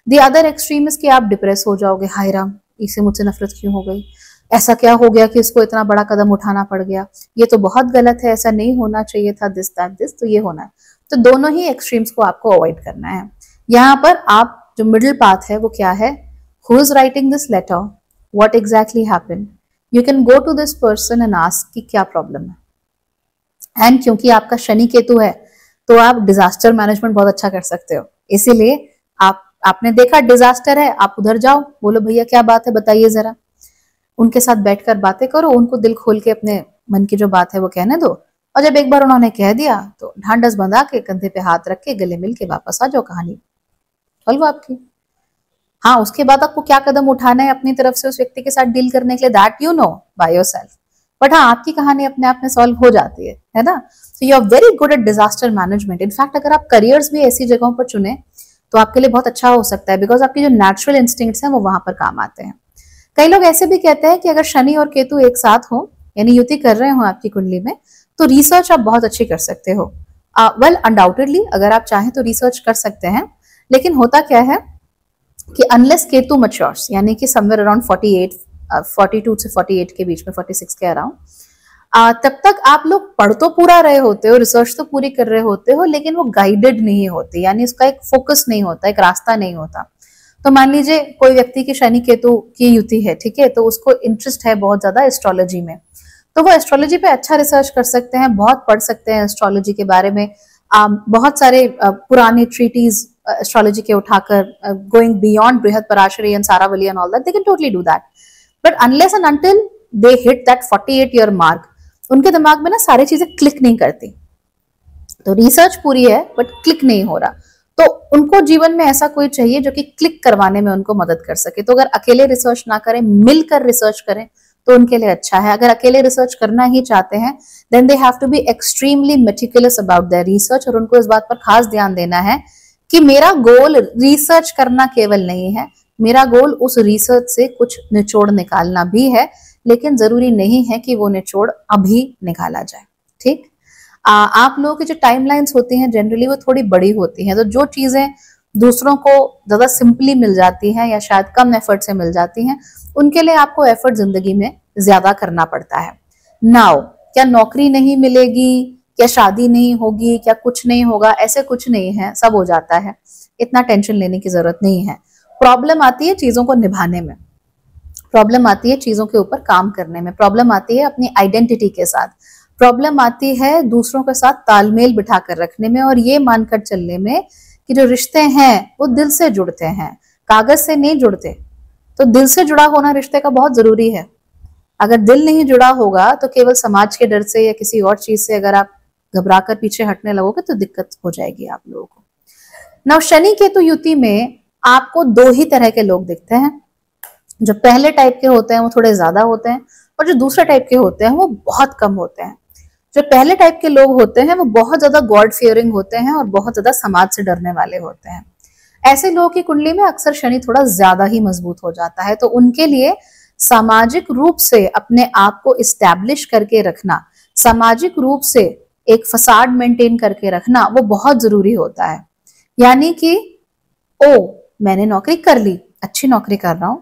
The other extreme is कि आप डिप्रेस हो जाओगे, हाय राम, इसे मुझसे नफरत क्यों हो गई, ऐसा क्या हो गया कि इसको इतना बड़ा कदम उठाना पड़ गया, ये तो बहुत गलत है, ऐसा नहीं होना चाहिए था, दिस दैट दिस, तो ये होना है। तो दोनों ही एक्सट्रीम्स को आपको अवॉइड करना है। यहाँ पर आप जो मिडिल पाथ है वो क्या है? Who is writing this letter, what exactly happened, you can go to this person and ask कि क्या प्रॉब्लम है। एंड क्योंकि आपका शनि केतु है तो आप डिजास्टर मैनेजमेंट बहुत अच्छा कर सकते हो, इसीलिए आपने देखा डिजास्टर है, आप उधर जाओ, बोलो भैया क्या बात है बताइए जरा, उनके साथ बैठकर बातें करो, उनको दिल खोल के अपने मन की जो बात है वो कहने दो, और जब एक बार उन्होंने कह दिया तो ढांढस बंधा के कंधे पे हाथ रख के गले मिल के वापस आ जाओ, कहानी सॉल्व आपकी। हाँ, उसके बाद आपको क्या कदम उठाना है अपनी तरफ से उस व्यक्ति के साथ डील करने के लिए, that you know by yourself. But हाँ, आपकी कहानी अपने आप में सॉल्व हो जाती है ना। So you are very good at disaster management. In fact अगर आप करियर्स भी ऐसी जगहों पर चुने तो आपके लिए बहुत अच्छा हो सकता है, बिकॉज आपकी जो नेचुरल इंस्टिंक्ट्स हैं वो वहां पर काम आते हैं। कई लोग ऐसे भी कहते हैं कि अगर शनि और केतु एक साथ हो, यानी युति कर रहे हो आपकी कुंडली में, तो रिसर्च आप बहुत अच्छी कर सकते हो। वेल अनडाउटेडली अगर आप चाहें तो रिसर्च कर सकते हैं, लेकिन होता क्या है कि अनलेस केतु मैच्योर्स, यानी कि समवेयर अराउंड 42 से 48 के बीच में, 46 के अराउंड, तब तक आप लोग पढ़ तो पूरा रहे होते हो, रिसर्च तो पूरी कर रहे होते हो, लेकिन वो गाइडेड नहीं होती, यानी उसका एक फोकस नहीं होता, एक रास्ता नहीं होता। तो मान लीजिए कोई व्यक्ति की शनि केतु की युति है, ठीक है, तो उसको इंटरेस्ट है बहुत ज्यादा एस्ट्रोलॉजी में, तो वो एस्ट्रोलॉजी पे अच्छा रिसर्च कर सकते हैं, बहुत पढ़ सकते हैं एस्ट्रोलॉजी के बारे में, बहुत सारे पुरानी ट्रीटीज एस्ट्रोलॉजी के उठाकर, going beyond Brihat Parashari and Saravali and all that, they can totally do that. But unless and until they hit that 48 year mark, उनके दिमाग में ना सारी चीजें क्लिक नहीं करती। तो रिसर्च पूरी है बट क्लिक नहीं हो रहा, तो उनको जीवन में ऐसा कोई चाहिए जो कि क्लिक करवाने में उनको मदद कर सके। तो अगर अकेले रिसर्च ना करें, मिलकर रिसर्च करें तो उनके लिए अच्छा है। अगर अकेले रिसर्च करना ही चाहते हैं, then they have to be extremely meticulous about their research, और उनको इस बात पर खास ध्यान देना है कि मेरा गोल रिसर्च करना केवल नहीं है, मेरा गोल उस रिसर्च से कुछ निचोड़ निकालना भी है, लेकिन जरूरी नहीं है कि वो निचोड़ अभी निकाला जाए। ठीक, आप लोगों की जो टाइमलाइंस होती हैं जनरली वो थोड़ी बड़ी होती हैं, तो जो चीजें दूसरों को ज्यादा सिंपली मिल जाती हैं या शायद कम एफर्ट से मिल जाती हैं, उनके लिए आपको एफर्ट जिंदगी में ज्यादा करना पड़ता है। नाउ क्या नौकरी नहीं मिलेगी, क्या शादी नहीं होगी, क्या कुछ नहीं होगा, ऐसे कुछ नहीं है, सब हो जाता है, इतना टेंशन लेने की जरूरत नहीं है। प्रॉब्लम आती है चीजों को निभाने में, प्रॉब्लम आती है चीजों के ऊपर काम करने में, प्रॉब्लम आती है अपनी आइडेंटिटी के साथ, प्रॉब्लम आती है दूसरों के साथ तालमेल बिठा कर रखने में, और ये मानकर चलने में कि जो रिश्ते हैं वो दिल से जुड़ते हैं, कागज से नहीं जुड़ते। तो दिल से जुड़ा होना रिश्ते का बहुत जरूरी है। अगर दिल नहीं जुड़ा होगा तो केवल समाज के डर से या किसी और चीज से अगर आप घबरा कर पीछे हटने लगोगे तो दिक्कत हो जाएगी आप लोगों को। नव शनि केतु युति में आपको दो ही तरह के लोग दिखते हैं। जो पहले टाइप के होते हैं वो थोड़े ज्यादा होते हैं, और जो दूसरे टाइप के होते हैं वो बहुत कम होते हैं। जो पहले टाइप के लोग होते हैं वो बहुत ज्यादा गॉड फियरिंग होते हैं और बहुत ज्यादा समाज से डरने वाले होते हैं। ऐसे लोगों की कुंडली में अक्सर शनि थोड़ा ज्यादा ही मजबूत हो जाता है, तो उनके लिए सामाजिक रूप से अपने आप को इस्टेब्लिश करके रखना, सामाजिक रूप से एक फसाड मेंटेन करके रखना वो बहुत जरूरी होता है। यानी कि मैंने नौकरी कर ली, अच्छी नौकरी कर रहा हूं,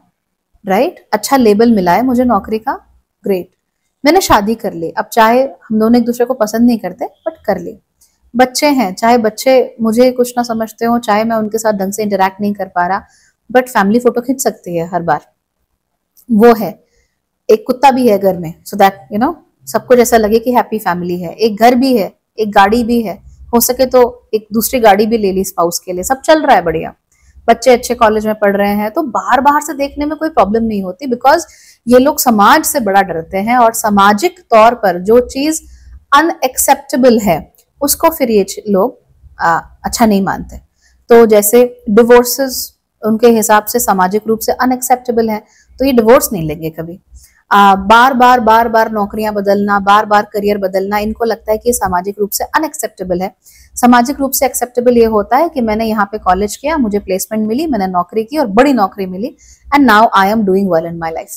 राइट, अच्छा लेबल मिला है मुझे नौकरी का, ग्रेट, मैंने शादी कर ली, अब चाहे हम दोनों एक दूसरे को पसंद नहीं करते बट कर ली, बच्चे हैं, चाहे बच्चे मुझे कुछ ना समझते हो, चाहे मैं उनके साथ ढंग से इंटरेक्ट नहीं कर पा रहा, बट फैमिली फोटो खींच सकती है हर बार, वो है, एक कुत्ता भी है घर में, सो दैट यू नो सबको जैसा लगे कि हैप्पी फैमिली है, एक घर भी है, एक गाड़ी भी है, हो सके तो एक दूसरी गाड़ी भी ले ली स्पाउस के लिए, सब चल रहा है बढ़िया, बच्चे अच्छे कॉलेज में पढ़ रहे हैं, तो बाहर बाहर से देखने में कोई प्रॉब्लम नहीं होती, बिकॉज ये लोग समाज से बड़ा डरते हैं, और सामाजिक तौर पर जो चीज अनएक्सेप्टेबल है उसको फिर ये लोग अच्छा नहीं मानते। तो जैसे डिवोर्सेस उनके हिसाब से सामाजिक रूप से अनएक्सेप्टेबल है, तो ये डिवोर्स नहीं लेंगे कभी। बार बार नौकरियां बदलना, बार बार करियर बदलना, इनको लगता है कि सामाजिक रूप से अनएक्सेप्टेबल है। सामाजिक रूप से एक्सेप्टेबल ये होता है कि मैंने यहाँ पे कॉलेज किया, मुझे प्लेसमेंट मिली, मैंने नौकरी की और बड़ी नौकरी मिली, and now I am doing well in my life,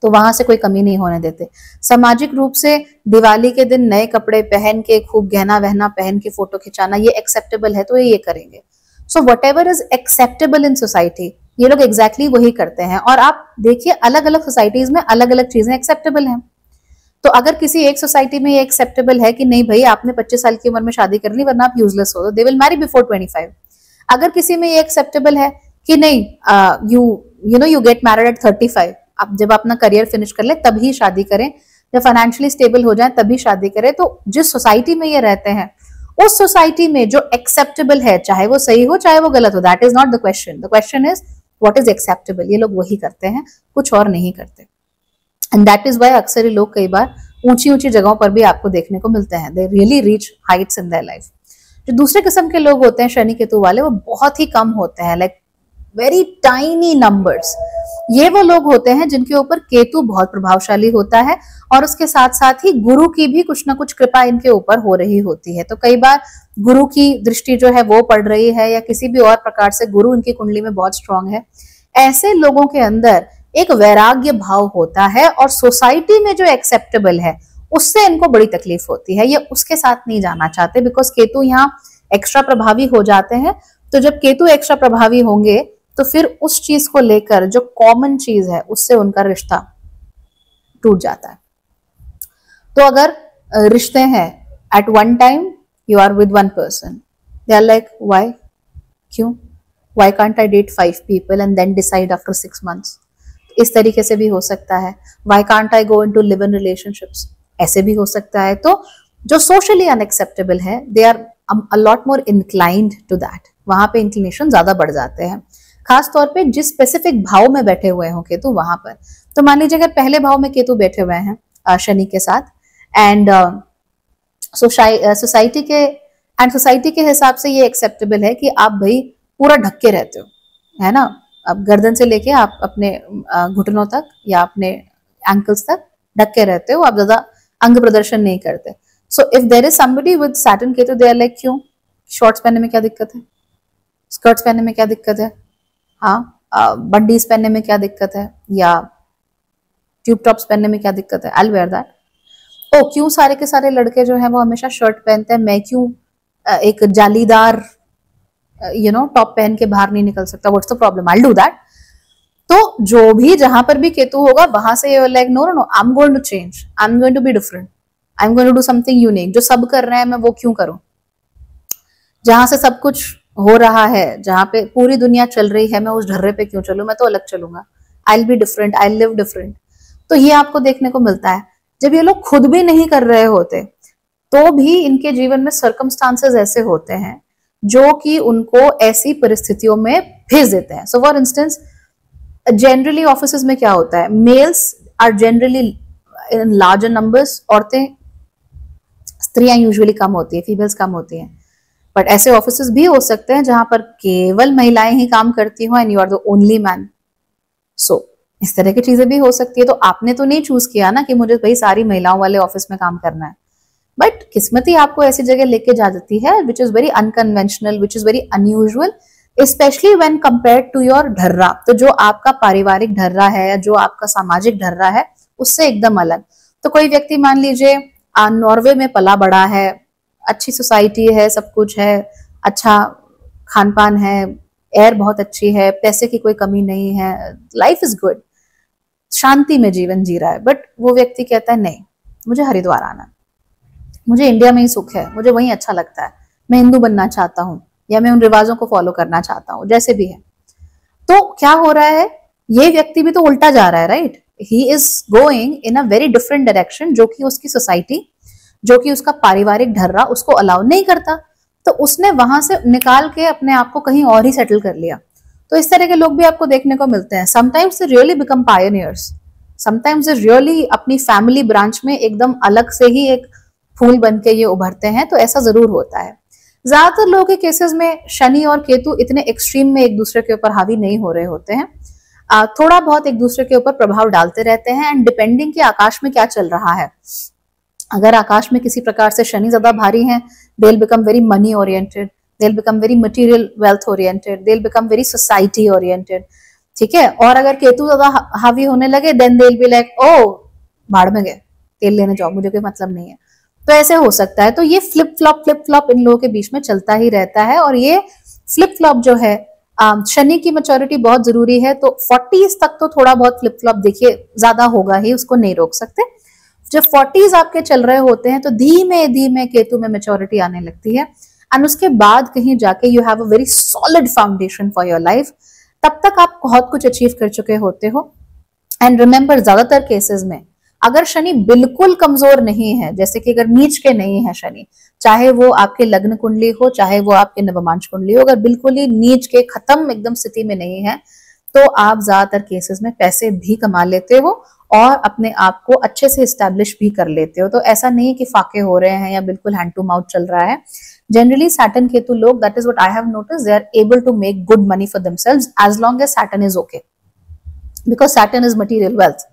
तो वहां से कोई कमी नहीं होने देते। सामाजिक रूप से दिवाली के दिन नए कपड़े पहन के, खूब गहना वहना पहन के फोटो खिंचाना, ये एक्सेप्टेबल है तो ये करेंगे। So what ever is acceptable in society, ये लोग एग्जैक्टली वही करते हैं। और आप देखिए अलग अलग सोसाइटीज में अलग अलग चीजें एक्सेप्टेबल हैं। तो अगर किसी एक सोसाइटी में ये एक्सेप्टेबल है कि नहीं भाई आपने 25 साल की उम्र में शादी करनी वरना आप यूजलेस हो, तो दे विल मैरी बिफोर 25। अगर किसी में ये एक्सेप्टेबल है कि नहीं यू गेट मैरिड एट 35, आप जब अपना करियर फिनिश कर ले तभी शादी करें, जब फाइनेंशियली स्टेबल हो जाए तभी शादी करें, तो जिस सोसाइटी में ये रहते हैं उस सोसाइटी में जो एक्सेप्टेबल है, चाहे वो सही हो चाहे वो गलत हो, that is not the question, the question is what is acceptable. ये लोग वही करते हैं, कुछ और नहीं करते। एंड दैट इज वाई अक्सर ये लोग कई बार ऊंची ऊंची जगहों पर भी आपको देखने को मिलते हैं। They really reach heights in their life. जो दूसरे किस्म के लोग होते हैं शनि केतु वाले, वो बहुत ही कम होते हैं, लाइक वेरी टाइनी नंबर्स। ये वो लोग होते हैं जिनके ऊपर केतु बहुत प्रभावशाली होता है और उसके साथ साथ ही गुरु की भी कुछ ना कुछ कृपा इनके ऊपर हो रही होती है। तो कई बार गुरु की दृष्टि जो है वो पड़ रही है या किसी भी और प्रकार से गुरु इनकी कुंडली में बहुत स्ट्रांग है। ऐसे लोगों के अंदर एक वैराग्य भाव होता है और सोसाइटी में जो एक्सेप्टेबल है उससे इनको बड़ी तकलीफ होती है। ये उसके साथ नहीं जाना चाहते बिकॉज केतु यहाँ एक्स्ट्रा प्रभावी हो जाते हैं। तो जब केतु एक्स्ट्रा प्रभावी होंगे तो फिर उस चीज को लेकर जो कॉमन चीज है उससे उनका रिश्ता टूट जाता है। तो अगर रिश्ते हैं at one time you are with one person, they are like why, क्यों, why can't I date 5 people and then decide after 6 months। इस तरीके से भी हो सकता है। Why can't I go into live in relationships, ऐसे भी हो सकता है। तो जो सोशली अनएक्सेप्टेबल है they are a lot more inclined to that, वहां पे इंक्लिनेशन ज्यादा बढ़ जाते हैं, खास तौर पे जिस स्पेसिफिक भाव में बैठे हुए हो केतु वहां पर। तो मान लीजिए अगर पहले भाव में केतु बैठे हुए हैं शनि के साथ एंड सोसाइटी के हिसाब से ये एक्सेप्टेबल है कि आप भाई पूरा ढक के रहते हो, है ना, अब गर्दन से लेके आप अपने घुटनों तक या अपने एंकल्स तक ढक के रहते हो, आप ज्यादा अंग प्रदर्शन नहीं करते। So if there is somebody with Saturn Ketu they are like क्यों, शॉर्ट्स पहनने में क्या दिक्कत है, स्कर्ट्स पहनने में क्या दिक्कत है, हाँ बंडीज पहनने में क्या दिक्कत है, या ट्यूब टॉप्स पहनने में क्या दिक्कत है, आई विल वेयर दैट। ओ क्यों सारे के सारे लड़के जो है वो हमेशा शर्ट पहनते हैं, मैं क्यों एक जालीदार टॉप पहन के बाहर नहीं निकल सकता, what's the problem, I will do that. तो जो भी जहां पर भी केतु होगा वहां से like no no no, I am going to change, I am going to be different, I am going to do something unique. जो सब कर रहे हैं मैं वो क्यों करूं, जहां से सब कुछ हो रहा है, जहां पे पूरी दुनिया चल रही है, मैं उस ढर्रे पे क्यों चलूं, मैं तो अलग चलूंगा, I will be different, I live different. तो ये आपको देखने को मिलता है। जब ये लोग खुद भी नहीं कर रहे होते तो भी इनके जीवन में सर्कमस्टांसेस ऐसे होते हैं जो कि उनको ऐसी परिस्थितियों में भेज देते हैं। So for instance generally offices में क्या होता है, males are generally in larger numbers, औरतें स्त्रियां यूजुअली कम होती है, फीमेल्स कम होती हैं। बट ऐसे ऑफिसेज भी हो सकते हैं जहां पर केवल महिलाएं ही काम करती हो and you are the only man. So इस तरह की चीजें भी हो सकती है। तो आपने तो नहीं चूज किया ना कि मुझे भाई सारी महिलाओं वाले ऑफिस में काम करना है, बट किस्मत ही आपको ऐसी जगह लेके जा जाती है which is very unconventional, which is very unusual, especially when compared to your ढर्रा। तो जो आपका पारिवारिक ढर्रा है या जो आपका सामाजिक ढर्रा है उससे एकदम अलग। तो कोई व्यक्ति मान लीजिए नॉर्वे में पला बड़ा है, अच्छी सोसाइटी है, सब कुछ है, अच्छा खान पान है, एयर बहुत अच्छी है, पैसे की कोई कमी नहीं है, लाइफ इज गुड, शांति में जीवन जी रहा है। बट वो व्यक्ति कहता है नहीं मुझे हरिद्वार आना, मुझे इंडिया में ही सुख है, मुझे वहीं अच्छा लगता है, मैं हिंदू बनना चाहता हूँ या मैं उन रिवाजों को फॉलो करना चाहता हूँ, जैसे भी है। तो क्या हो रहा है, ये व्यक्ति भी तो उल्टा जा रहा है, right, he is going in a very different direction जो कि उसकी सोसाइटी, जो कि उसका पारिवारिक ढर्रा उसको अलाउ नहीं करता। तो उसने वहां से निकाल के अपने आप को कहीं और ही सेटल कर लिया। तो इस तरह के लोग भी आपको देखने को मिलते हैं। Sometimes they really become pioneers, sometimes they really अपनी फैमिली ब्रांच में एकदम अलग से ही एक फूल बन के ये उभरते हैं। तो ऐसा जरूर होता है। ज्यादातर लोगों के केसेस में शनि और केतु इतने एक्सट्रीम में एक दूसरे के ऊपर हावी नहीं हो रहे होते हैं, थोड़ा बहुत एक दूसरे के ऊपर प्रभाव डालते रहते हैं एंड डिपेंडिंग कि आकाश में क्या चल रहा है। अगर आकाश में किसी प्रकार से शनि ज्यादा भारी हैं, they will become very money oriented, they will become very material wealth oriented, they will become very society oriented, ठीक है। और अगर केतु ज्यादा हावी होने लगे then they will be like ओ भाड़ में गए, तेल लेने जाओ, मुझे कोई मतलब नहीं है। तो ऐसे हो सकता है। तो ये फ्लिप फ्लॉप इन लोगों के बीच में चलता ही रहता है। और ये फ्लिप फ्लॉप जो है, शनि की मैच्योरिटी बहुत जरूरी है। तो 40s तक तो थोड़ा बहुत फ्लिप फ्लॉप देखिए ज्यादा होगा ही, उसको नहीं रोक सकते। जब 40s आपके चल रहे होते हैं तो धीमे धीमे केतु में मैच्योरिटी आने लगती है एंड उसके बाद कहीं जाके you have a very solid foundation for your life. तब तक आप बहुत कुछ अचीव कर चुके होते हो। एंड रिमेंबर, ज्यादातर केसेस में अगर शनि बिल्कुल कमजोर नहीं है, जैसे कि अगर नीच के नहीं है शनि, चाहे वो आपके लग्न कुंडली हो चाहे वो आपके नवमांश कुंडली हो, अगर बिल्कुल ही नीच के खत्म एकदम स्थिति में नहीं है तो आप ज्यादातर केसेस में पैसे भी कमा लेते हो और अपने आप को अच्छे से इस्टेब्लिश भी कर लेते हो। तो ऐसा नहीं है कि फाके हो रहे हैं या बिल्कुल हैंड टू माउथ चल रहा है। जनरली सैटर्न केतु लोग, that is what I have notice, they are able to make good money for themselves as long as Saturn is okay, because Saturn is material wealth.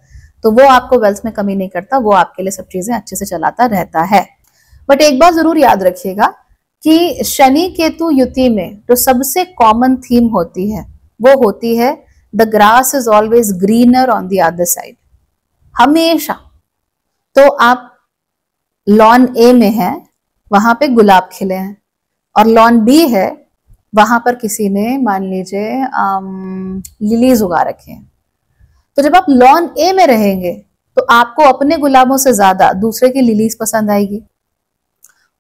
तो वो आपको wealth में कमी नहीं करता, वो आपके लिए सब चीजें अच्छे से चलाता रहता है। बट एक बात जरूर याद रखिएगा कि शनि केतु युति में जो सबसे कॉमन थीम होती है वो होती है the grass is always greener on the other side. हमेशा। तो आप लॉन ए में है, वहां पे गुलाब खिले हैं, और लॉन बी है, वहां पर किसी ने मान लीजिए लिलीज उगा रखे हैं। तो जब आप लॉन ए में रहेंगे तो आपको अपने गुलाबों से ज्यादा दूसरे की लिलीज पसंद आएगी,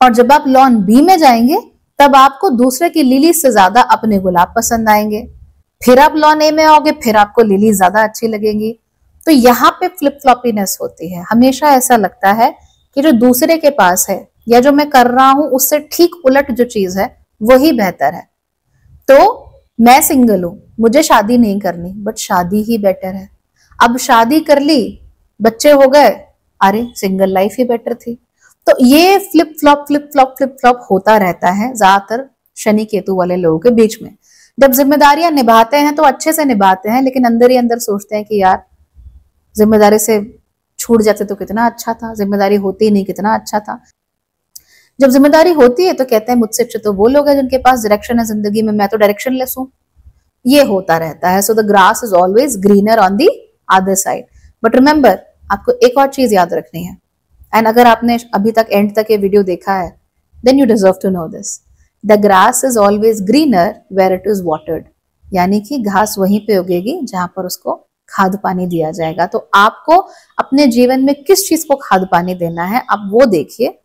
और जब आप लॉन बी में जाएंगे तब आपको दूसरे की लिलीज से ज्यादा अपने गुलाब पसंद आएंगे। फिर आप लॉन ए में आओगे, फिर आपको लिलीज ज्यादा अच्छी लगेंगी। तो यहाँ पे फ्लिप फ्लॉपीनेस होती है। हमेशा ऐसा लगता है कि जो दूसरे के पास है या जो मैं कर रहा हूं उससे ठीक उलट जो चीज है वही बेहतर है। तो मैं सिंगल हूं, मुझे शादी नहीं करनी, बट शादी ही बेटर है। अब शादी कर ली, बच्चे हो गए, अरे सिंगल लाइफ ही बेटर थी। तो ये फ्लिप फ्लॉप होता रहता है ज्यादातर शनि केतु वाले लोगों के बीच में। जब जिम्मेदारियां निभाते हैं तो अच्छे से निभाते हैं, लेकिन अंदर ही अंदर सोचते हैं कि यार जिम्मेदारी से छूट जाते तो कितना अच्छा था, जिम्मेदारी होती ही नहीं कितना अच्छा था। जब जिम्मेदारी होती है तो कहते हैं मुझसे अच्छे तो वो लोग हैं जिनके पास डायरेक्शन है जिंदगी में, मैं तो डायरेक्शनलेस हूं। ये होता रहता है। So the grass is always greener on the other side. But remember, आपको एक और चीज याद रखनी है, एंड अगर आपने अभी तक एंड तक ये वीडियो देखा है then you deserve to know this, the grass is always greener where it is watered. यानी कि घास वहीं पे उगेगी जहां पर उसको खाद पानी दिया जाएगा। तो आपको अपने जीवन में किस चीज को खाद पानी देना है आप वो देखिए,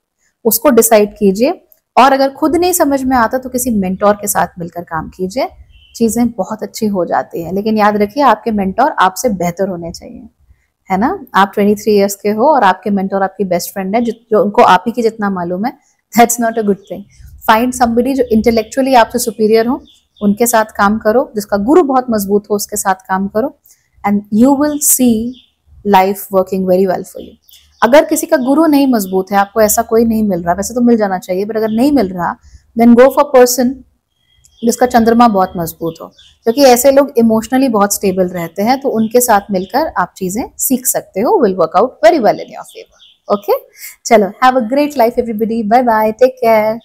उसको डिसाइड कीजिए, और अगर खुद नहीं समझ में आता तो किसी मेंटोर के साथ मिलकर काम कीजिए, चीजें बहुत अच्छी हो जाती हैं। लेकिन याद रखिए आपके मेंटोर आपसे बेहतर होने चाहिए, है ना। आप 23 इयर्स के हो और आपके मेंटोर आपकी बेस्ट फ्रेंड है जो उनको आप ही की जितना मालूम है, that's not a good thing. Find somebody जो इंटेलेक्चुअली आपसे सुपीरियर हो, उनके साथ काम करो, जिसका गुरु बहुत मजबूत हो उसके साथ काम करो, and you will see life working very well for you. अगर किसी का गुरु नहीं मजबूत है, आपको ऐसा कोई नहीं मिल रहा, वैसे तो मिल जाना चाहिए, बट अगर नहीं मिल रहा देन गो फॉर पर्सन जिसका चंद्रमा बहुत मजबूत हो, क्योंकि ऐसे लोग इमोशनली बहुत स्टेबल रहते हैं। तो उनके साथ मिलकर आप चीजें सीख सकते हो, will work out very well in your favour. Okay, चलो, have a great life everybody, bye bye, take care.